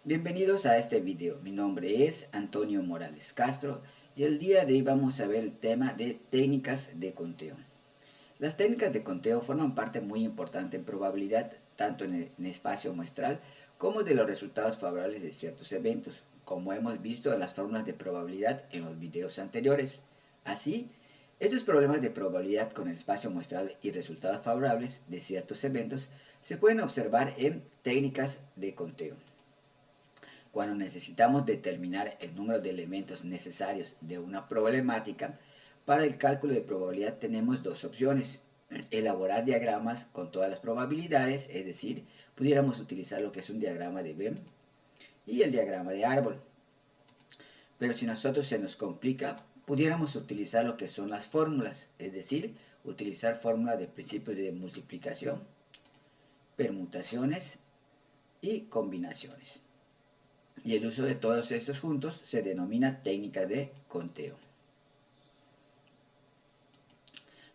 Bienvenidos a este video. Mi nombre es Antonio Morales Castro y el día de hoy vamos a ver el tema de técnicas de conteo. Las técnicas de conteo forman parte muy importante en probabilidad tanto en el espacio muestral como de los resultados favorables de ciertos eventos, como hemos visto en las fórmulas de probabilidad en los videos anteriores. Así, estos problemas de probabilidad con el espacio muestral y resultados favorables de ciertos eventos se pueden observar en técnicas de conteo. Cuando necesitamos determinar el número de elementos necesarios de una problemática, para el cálculo de probabilidad tenemos dos opciones. Elaborar diagramas con todas las probabilidades, es decir, pudiéramos utilizar lo que es un diagrama de Venn y el diagrama de árbol. Pero si a nosotros se nos complica, pudiéramos utilizar lo que son las fórmulas, es decir, utilizar fórmulas de principios de multiplicación, permutaciones y combinaciones. Y el uso de todos estos juntos se denomina técnica de conteo.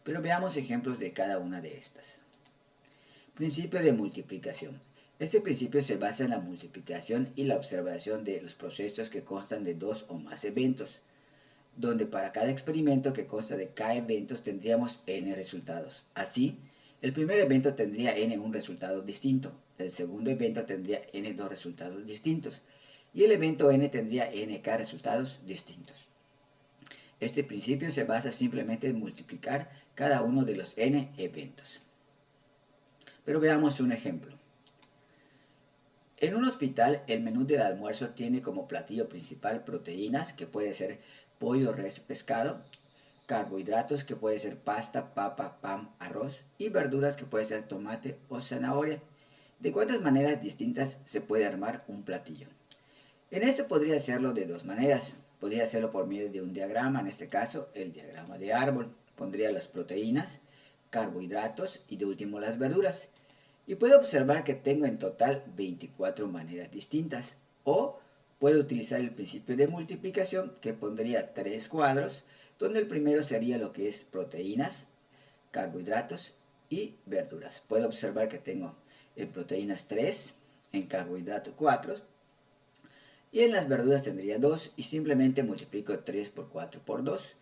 Pero veamos ejemplos de cada una de estas. Principio de multiplicación. Este principio se basa en la multiplicación y la observación de los procesos que constan de dos o más eventos, donde para cada experimento que consta de k eventos tendríamos n resultados. Así, el primer evento tendría n un resultado distinto, el segundo evento tendría n dos resultados distintos, y el evento n tendría nk resultados distintos. Este principio se basa simplemente en multiplicar cada uno de los n eventos. Pero veamos un ejemplo. En un hospital, el menú del almuerzo tiene como platillo principal proteínas, que puede ser pollo, res, pescado, carbohidratos, que puede ser pasta, papa, pan, arroz, y verduras, que puede ser tomate o zanahoria. ¿De cuántas maneras distintas se puede armar un platillo? En esto podría hacerlo de dos maneras. Podría hacerlo por medio de un diagrama, en este caso el diagrama de árbol. Pondría las proteínas, carbohidratos y de último las verduras. Y puedo observar que tengo en total 24 maneras distintas. O puedo utilizar el principio de multiplicación, que pondría tres cuadros, donde el primero sería lo que es proteínas, carbohidratos y verduras. Puedo observar que tengo en proteínas 3, en carbohidratos 4, y en las verduras tendría 2 y simplemente multiplico 3 por 4 por 2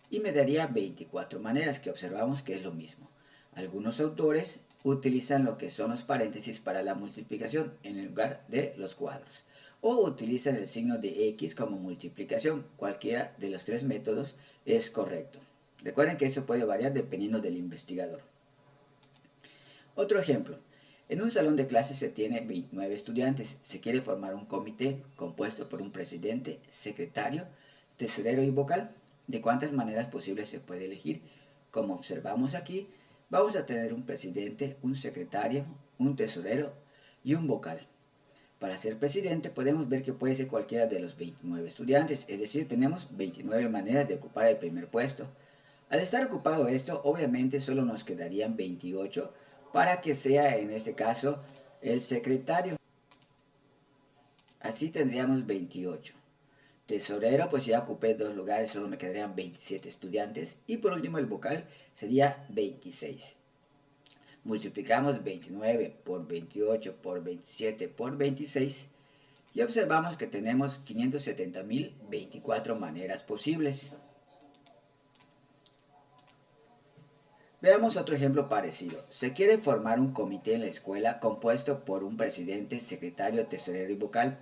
y me daría 24 maneras, que observamos que es lo mismo. Algunos autores utilizan lo que son los paréntesis para la multiplicación en lugar de los cuadros, o utilizan el signo de X como multiplicación. Cualquiera de los tres métodos es correcto. Recuerden que eso puede variar dependiendo del investigador. Otro ejemplo. En un salón de clases se tiene 29 estudiantes. Se quiere formar un comité compuesto por un presidente, secretario, tesorero y vocal. ¿De cuántas maneras posibles se puede elegir? Como observamos aquí, vamos a tener un presidente, un secretario, un tesorero y un vocal. Para ser presidente podemos ver que puede ser cualquiera de los 29 estudiantes, es decir, tenemos 29 maneras de ocupar el primer puesto. Al estar ocupado esto, obviamente solo nos quedarían 28 para que sea en este caso el secretario. Así tendríamos 28. Tesorero, pues ya ocupé dos lugares, solo me quedarían 27 estudiantes. Y por último el vocal sería 26. Multiplicamos 29 por 28 por 27 por 26 y observamos que tenemos 570.024 maneras posibles. Veamos otro ejemplo parecido. Se quiere formar un comité en la escuela compuesto por un presidente, secretario, tesorero y vocal.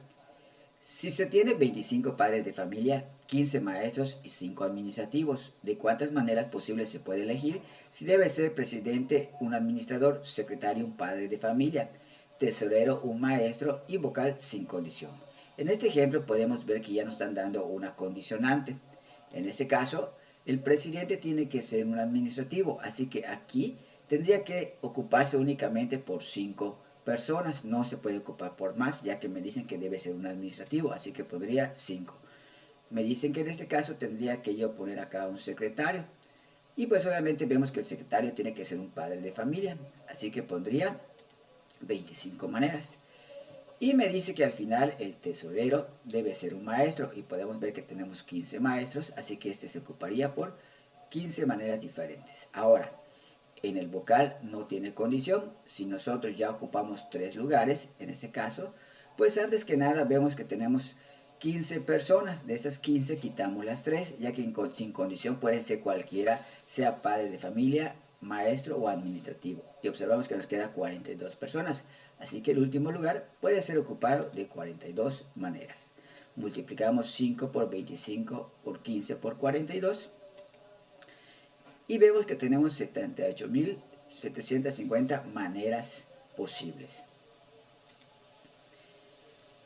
Si se tiene 25 padres de familia, 15 maestros y 5 administrativos, ¿de cuántas maneras posibles se puede elegir si debe ser presidente, un administrador, secretario, un padre de familia, tesorero, un maestro y vocal sin condición? En este ejemplo podemos ver que ya nos están dando una condicionante. En este caso, el presidente tiene que ser un administrativo, así que aquí tendría que ocuparse únicamente por 5 personas, no se puede ocupar por más, ya que me dicen que debe ser un administrativo, así que pondría 5. Me dicen que en este caso tendría que yo poner acá un secretario, y pues obviamente vemos que el secretario tiene que ser un padre de familia, así que pondría 25 maneras. Y me dice que al final el tesorero debe ser un maestro, y podemos ver que tenemos 15 maestros, así que este se ocuparía por 15 maneras diferentes. Ahora, en el vocal no tiene condición. Si nosotros ya ocupamos 3 lugares, en este caso, Pues antes que nada vemos que tenemos 15 personas. De esas 15 quitamos las 3, ya que sin condición pueden ser cualquiera, sea padre de familia, maestro o administrativo. Y observamos que nos queda 42 personas. Así que el último lugar puede ser ocupado de 42 maneras. Multiplicamos 5 por 25 por 15 por 42. Y vemos que tenemos 78.750 maneras posibles.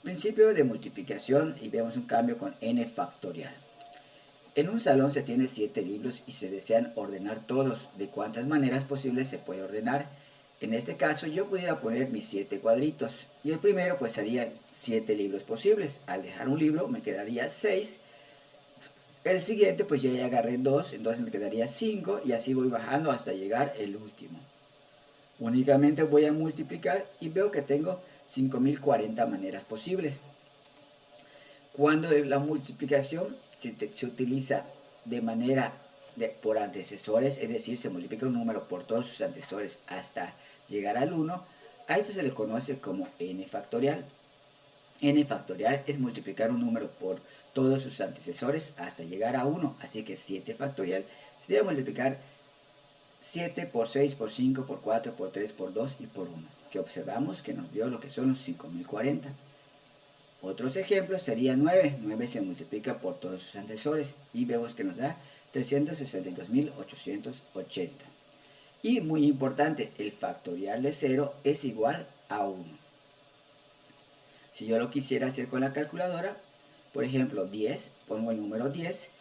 Principio de multiplicación, y vemos un cambio con n factorial. En un salón se tiene 7 libros y se desean ordenar todos. ¿De cuántas maneras posibles se puede ordenar? En este caso yo pudiera poner mis 7 cuadritos. Y el primero pues serían 7 libros posibles. Al dejar un libro me quedaría 6. El siguiente pues ya agarré 2, entonces me quedaría 5 y así voy bajando hasta llegar el último. Únicamente voy a multiplicar y veo que tengo 5040 maneras posibles. Cuando la multiplicación se utiliza de manera por antecesores, es decir, se multiplica un número por todos sus antecesores hasta llegar al 1, a esto se le conoce como n factorial. N factorial es multiplicar un número por todos sus antecesores hasta llegar a 1, así que 7 factorial sería multiplicar 7 por 6, por 5, por 4, por 3, por 2 y por 1, que observamos que nos dio lo que son los 5040. Otros ejemplos sería 9. 9 se multiplica por todos sus antecesores y vemos que nos da 362.880. Y muy importante, el factorial de 0 es igual a 1. Si yo lo quisiera hacer con la calculadora, por ejemplo 10, pongo el número 10.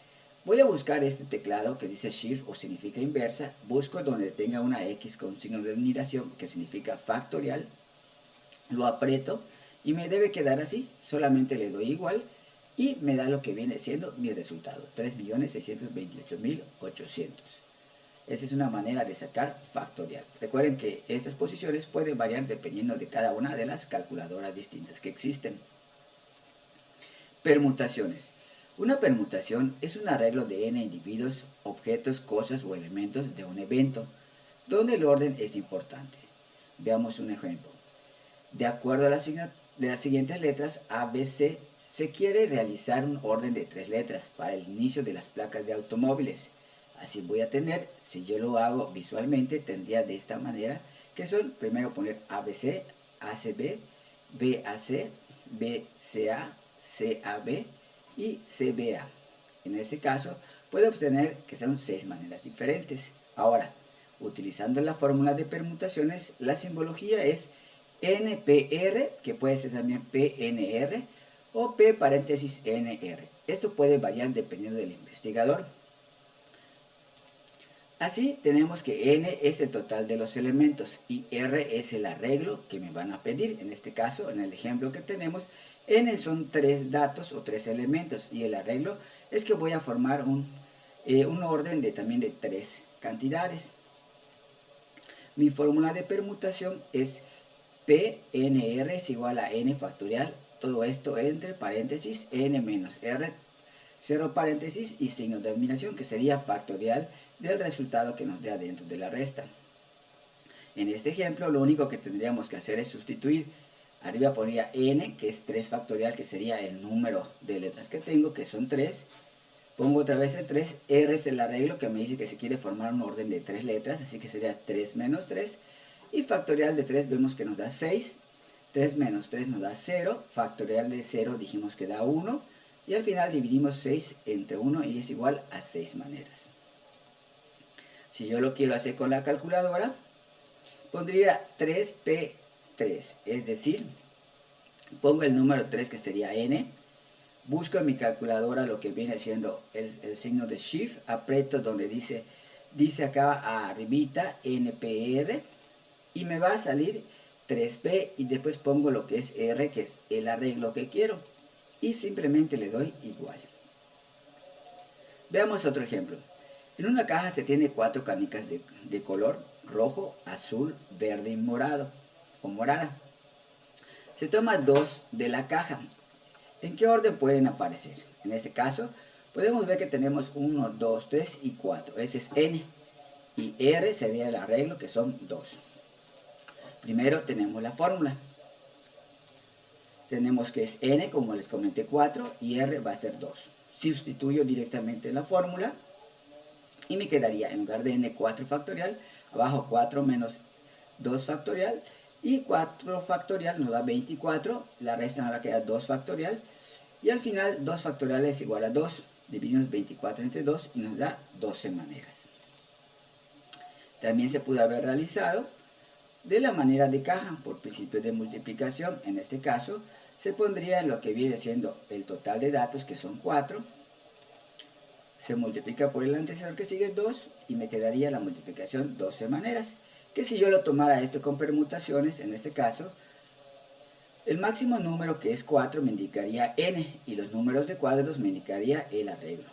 Voy a buscar este teclado que dice Shift o significa inversa. Busco donde tenga una X con signo de admiración que significa factorial. Lo aprieto y me debe quedar así. Solamente le doy igual y me da lo que viene siendo mi resultado. 3.628.800. Esa es una manera de sacar factorial. Recuerden que estas posiciones pueden variar dependiendo de cada una de las calculadoras distintas que existen. Permutaciones. Una permutación es un arreglo de n individuos, objetos, cosas o elementos de un evento, donde el orden es importante. Veamos un ejemplo. De acuerdo a las siguientes letras A, B, C, se quiere realizar un orden de 3 letras para el inicio de las placas de automóviles. Así voy a tener, si yo lo hago visualmente, tendría de esta manera, que son, primero poner ABC, ACB, BAC, BCA, CAB y CBA. En este caso, puedo obtener que son 6 maneras diferentes. Ahora, utilizando la fórmula de permutaciones, la simbología es NPR, que puede ser también PNR, o P paréntesis NR. Esto puede variar dependiendo del investigador. Así tenemos que n es el total de los elementos y r es el arreglo que me van a pedir. En este caso, en el ejemplo que tenemos, n son 3 datos o 3 elementos y el arreglo es que voy a formar un orden también de 3 cantidades. Mi fórmula de permutación es PNR es igual a n factorial, todo esto entre paréntesis n menos r, cero paréntesis y signo de admiración, que sería factorial del resultado que nos dé adentro de la resta. En este ejemplo, lo único que tendríamos que hacer es sustituir. Arriba pondría n, que es 3 factorial, que sería el número de letras que tengo, que son 3. Pongo otra vez el 3, r es el arreglo que me dice que se quiere formar un orden de 3 letras, así que sería 3 menos 3. Y factorial de 3 vemos que nos da 6. 3 menos 3 nos da 0. Factorial de 0 dijimos que da 1. Y al final dividimos 6 entre 1 y es igual a 6 maneras. Si yo lo quiero hacer con la calculadora, pondría 3p3, es decir, pongo el número 3 que sería n, busco en mi calculadora lo que viene siendo el signo de Shift, aprieto donde dice acá arribita NPR y me va a salir 3p y después pongo lo que es r, que es el arreglo que quiero y simplemente le doy igual. Veamos otro ejemplo. En una caja se tiene 4 canicas de color rojo, azul, verde y morado o morada. Se toma 2 de la caja. ¿En qué orden pueden aparecer? En este caso, podemos ver que tenemos 1, 2, 3 y 4. Ese es n. Y r sería el arreglo, que son 2. Primero tenemos la fórmula. tenemos que es n, como les comenté, 4 y r va a ser 2. Sustituyo directamente en la fórmula y me quedaría en lugar de n 4 factorial, abajo 4 menos 2 factorial y 4 factorial nos da 24, la resta nos va a quedar 2 factorial y al final 2 factorial es igual a 2, dividimos 24 entre 2 y nos da 12 maneras. También se pudo haber realizado de la manera de caja, por principio de multiplicación. En este caso se pondría en lo que viene siendo el total de datos, que son 4, se multiplica por el antecesor que sigue 2 y me quedaría la multiplicación 12 maneras, que si yo lo tomara esto con permutaciones, en este caso el máximo número, que es 4, me indicaría n y los números de cuadros me indicaría el arreglo.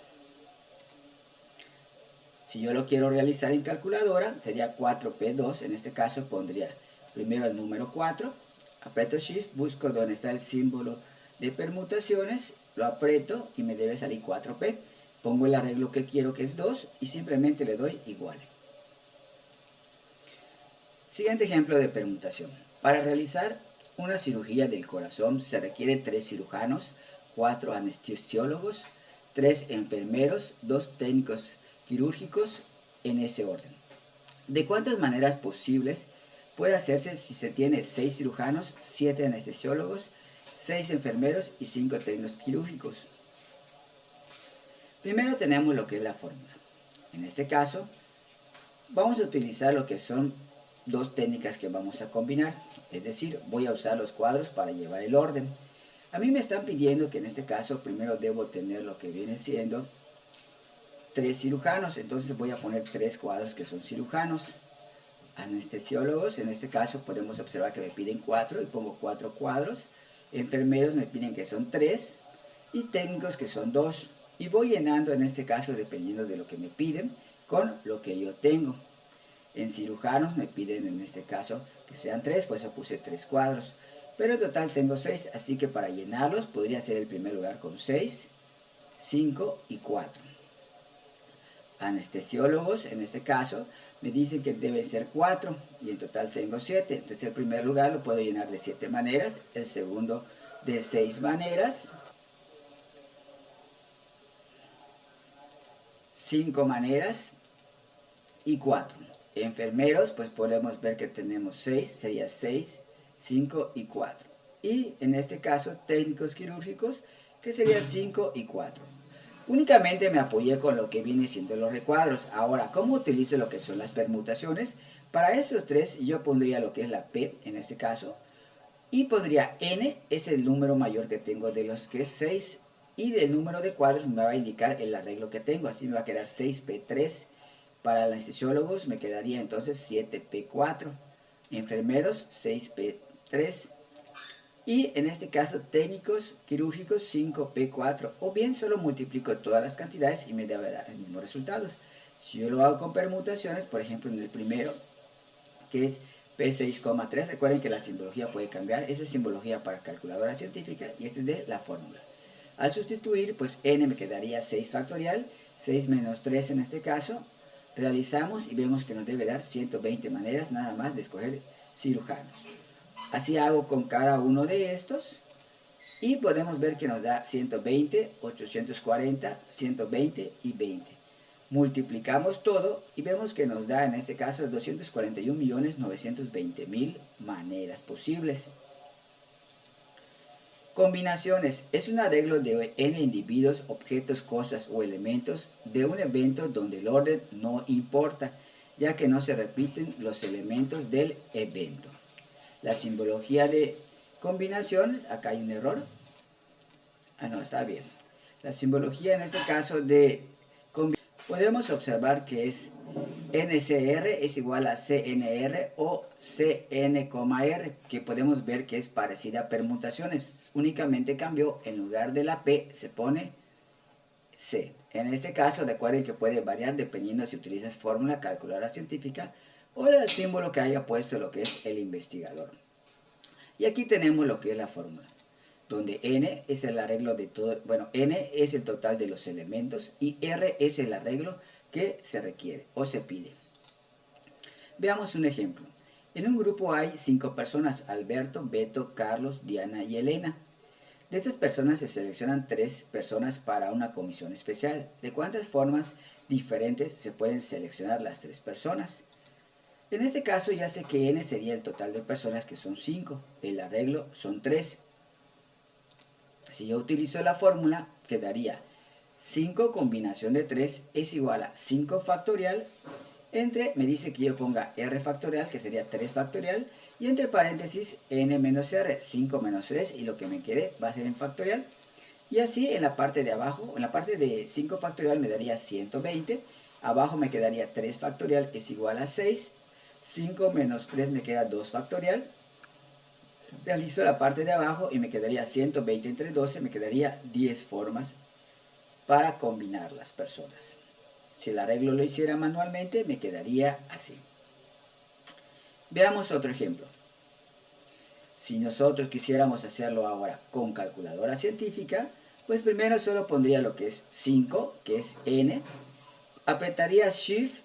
Si yo lo quiero realizar en calculadora, sería 4p2, en este caso pondría primero el número 4, aprieto Shift, busco donde está el símbolo de permutaciones, lo aprieto y me debe salir 4p, pongo el arreglo que quiero, que es 2, y simplemente le doy igual. Siguiente ejemplo de permutación. Para realizar una cirugía del corazón se requiere 3 cirujanos, 4 anestesiólogos, 3 enfermeros, 2 técnicos quirúrgicos, en ese orden. ¿De cuántas maneras posibles puede hacerse si se tiene 6 cirujanos, 7 anestesiólogos, 6 enfermeros y 5 técnicos quirúrgicos? Primero tenemos lo que es la fórmula. En este caso, vamos a utilizar lo que son dos técnicas que vamos a combinar, es decir, voy a usar los cuadros para llevar el orden. A mí me están pidiendo que en este caso primero debo tener lo que viene siendo 3 cirujanos, entonces voy a poner 3 cuadros que son cirujanos. Anestesiólogos, en este caso podemos observar que me piden 4 y pongo 4 cuadros. Enfermeros me piden que son 3 y técnicos que son 2. Y voy llenando en este caso, dependiendo de lo que me piden, con lo que yo tengo. En cirujanos me piden en este caso que sean 3, por eso puse 3 cuadros. Pero en total tengo 6, así que para llenarlos podría ser el primer lugar con 6, 5 y 4. Anestesiólogos, en este caso, me dicen que deben ser 4 y en total tengo 7. Entonces el primer lugar lo puedo llenar de 7 maneras, el segundo de 6 maneras, 5 maneras y 4. Enfermeros, pues podemos ver que tenemos 6, sería 6, 5 y 4. Y en este caso técnicos quirúrgicos, que sería 5 y 4. Únicamente me apoyé con lo que viene siendo los recuadros. Ahora, ¿cómo utilizo lo que son las permutaciones? Para estos tres yo pondría lo que es la P en este caso. Y pondría N, es el número mayor que tengo de los que es 6. Y del número de cuadros me va a indicar el arreglo que tengo. Así me va a quedar 6P3. Para anestesiólogos me quedaría entonces 7P4. Enfermeros 6P3. Y en este caso técnicos quirúrgicos 5P4, o bien solo multiplico todas las cantidades y me debe dar el mismo resultado. Si yo lo hago con permutaciones, por ejemplo en el primero, que es P6,3, recuerden que la simbología puede cambiar, esa es simbología para calculadora científica y este es de la fórmula. Al sustituir, pues n me quedaría 6 factorial, 6 menos 3 en este caso, realizamos y vemos que nos debe dar 120 maneras nada más de escoger cirujanos. Así hago con cada uno de estos y podemos ver que nos da 120, 840, 120 y 20. Multiplicamos todo y vemos que nos da en este caso 241.920.000 maneras posibles. Combinaciones es un arreglo de n individuos, objetos, cosas o elementos de un evento donde el orden no importa, ya que no se repiten los elementos del evento. La simbología de combinaciones, acá hay un error. No, está bien. La simbología en este caso de combinaciones, podemos observar que es NCR es igual a CNR o CN,R, que podemos ver que es parecida a permutaciones. Únicamente cambió, en lugar de la P se pone C. En este caso recuerden que puede variar dependiendo si utilizas fórmula calculadora científica o el símbolo que haya puesto lo que es el investigador. Y aquí tenemos lo que es la fórmula, donde n es el arreglo de todo, bueno, n es el total de los elementos y r es el arreglo que se requiere o se pide. Veamos un ejemplo. En un grupo hay 5 personas, Alberto, Beto, Carlos, Diana y Elena. De estas personas se seleccionan 3 personas para una comisión especial. ¿De cuántas formas diferentes se pueden seleccionar las 3 personas? En este caso ya sé que n sería el total de personas, que son 5. El arreglo son 3. Si yo utilizo la fórmula, quedaría 5 combinación de 3 es igual a 5 factorial entre, me dice que yo ponga r factorial, que sería 3 factorial, y entre paréntesis n menos r, 5 menos 3, y lo que me quede va a ser en factorial. Y así en la parte de abajo, en la parte de 5 factorial me daría 120, abajo me quedaría 3 factorial es igual a 6, 5 menos 3 me queda 2 factorial, realizo la parte de abajo y me quedaría 120 entre 12, me quedaría 10 formas para combinar las personas. Si el arreglo lo hiciera manualmente, me quedaría así. Veamos otro ejemplo. Si nosotros quisiéramos hacerlo ahora con calculadora científica, pues primero solo pondría lo que es 5, que es n, apretaría Shift,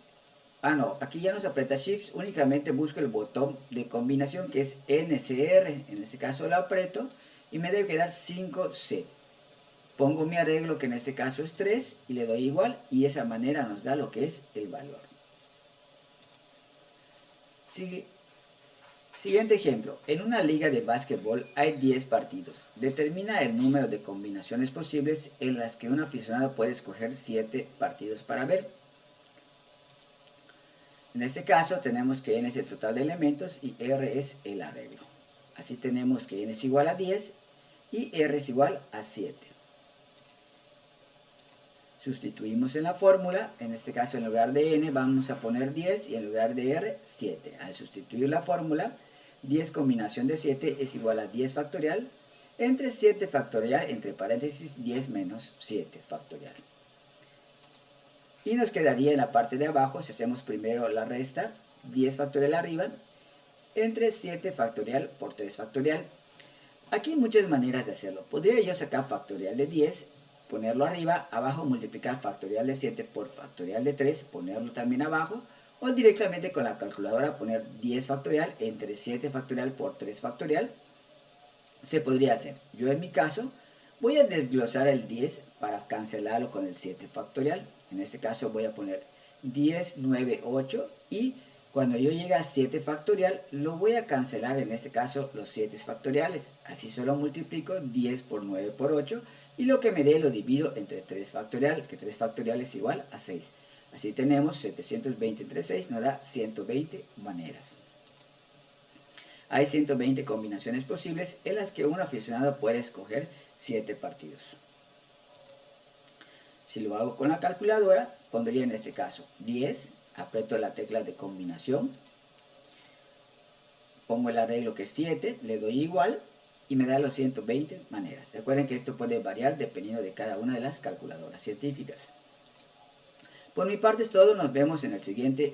aquí ya no se aprieta Shift, únicamente busco el botón de combinación que es NCR, en este caso lo aprieto y me debe quedar 5C. Pongo mi arreglo, que en este caso es 3, y le doy igual, y de esa manera nos da lo que es el valor. Siguiente ejemplo. En una liga de básquetbol hay 10 partidos. Determina el número de combinaciones posibles en las que un aficionado puede escoger 7 partidos para ver. En este caso tenemos que n es el total de elementos y r es el arreglo. Así tenemos que n es igual a 10 y r es igual a 7. Sustituimos en la fórmula, en este caso en lugar de n vamos a poner 10 y en lugar de r 7. Al sustituir la fórmula, 10 combinación de 7 es igual a 10 factorial entre 7 factorial entre paréntesis 10 menos 7 factorial. Y nos quedaría en la parte de abajo, si hacemos primero la resta, 10 factorial arriba entre 7 factorial por 3 factorial. Aquí hay muchas maneras de hacerlo. Podría yo sacar factorial de 10, ponerlo arriba, abajo multiplicar factorial de 7 por factorial de 3, ponerlo también abajo, o directamente con la calculadora poner 10 factorial entre 7 factorial por 3 factorial. Se podría hacer. Yo en mi caso voy a desglosar el 10 para cancelarlo con el 7 factorial. En este caso voy a poner 10, 9, 8 y cuando yo llegue a 7 factorial lo voy a cancelar, en este caso los 7 factoriales. Así solo multiplico 10 por 9 por 8 y lo que me dé lo divido entre 3 factorial, que 3 factorial es igual a 6. Así tenemos 720 entre 6 nos da 120 maneras. Hay 120 combinaciones posibles en las que un aficionado puede escoger 7 partidos. Si lo hago con la calculadora, pondría en este caso 10, aprieto la tecla de combinación, pongo el arreglo que es 7, le doy igual y me da los 120 maneras. Recuerden que esto puede variar dependiendo de cada una de las calculadoras científicas. Por mi parte es todo, nos vemos en el siguiente